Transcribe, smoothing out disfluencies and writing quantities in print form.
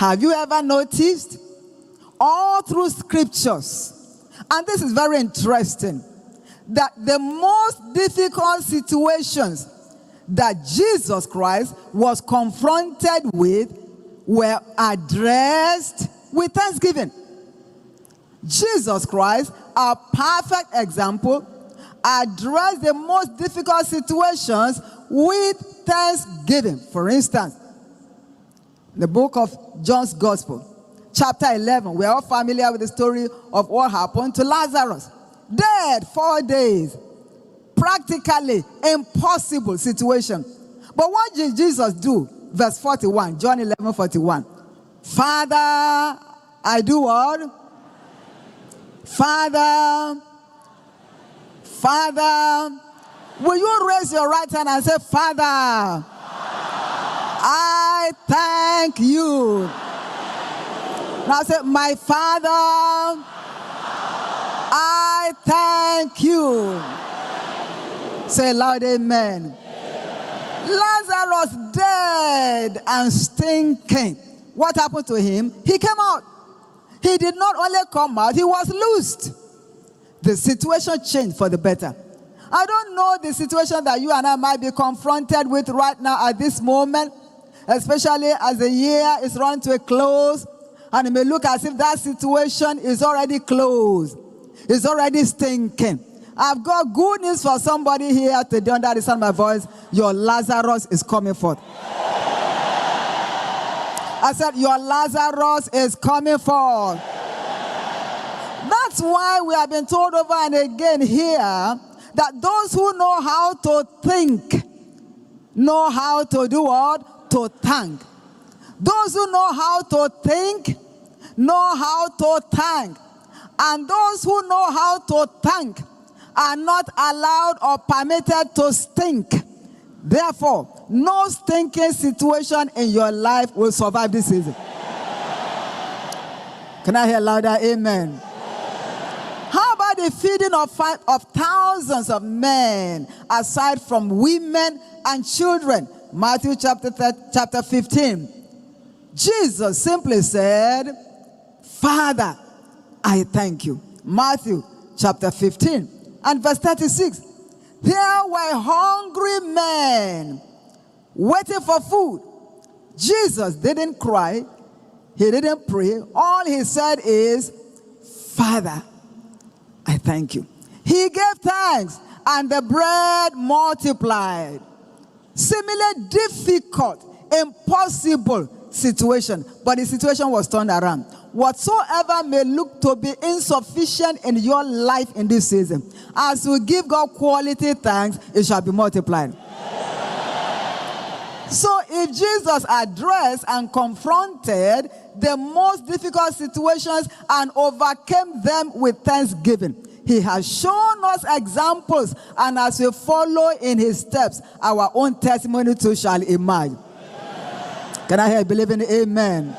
Have you ever noticed all through scriptures, and this is very interesting, that the most difficult situations that Jesus Christ was confronted with were addressed with thanksgiving? Jesus Christ, a perfect example, addressed the most difficult situations with thanksgiving. For instance, the book of John's Gospel, chapter 11, we are all familiar with the story of what happened to Lazarus. Dead 4 days. Practically impossible situation. But what did Jesus do? Verse 41, John 11:41. Father, I do what? Father, will you raise your right hand and say, Father, I thank you. Now say, my Father, I thank you. Say loud, amen. Lazarus dead and stinking. What happened to him? He came out. He did not only come out, he was loosed. The situation changed for the better. I don't know the situation that you and I might be confronted with right now at this moment, especially as the year is running to a close, and it may look as if that situation is already closed. It's already stinking. I've got good news for somebody here today under the sound of my voice. Your Lazarus is coming forth. I said, your Lazarus is coming forth. That's why we have been told over and again here that those who know how to think know how to do what? To thank. Those who know how to think know how to thank. And those who know how to thank are not allowed or permitted to stink. Therefore, no stinking situation in your life will survive this season. Can I hear louder? Amen. How about the feeding of thousands of men aside from women and children? Matthew chapter 15. Jesus simply said, Father, I thank you. Matthew chapter 15. And verse 36, there were hungry men waiting for food. Jesus didn't cry. He didn't pray. All he said is, Father, I thank you. He gave thanks, and the bread multiplied. Similarly difficult, impossible situation, but the situation was turned around. Whatsoever may look to be insufficient in your life in this season, as you give God quality thanks, it shall be multiplied. So if Jesus addressed and confronted the most difficult situations and overcame them with thanksgiving, he has shown us examples, and as we follow in his steps, our own testimony too shall emerge. Can I hear you believing? Amen.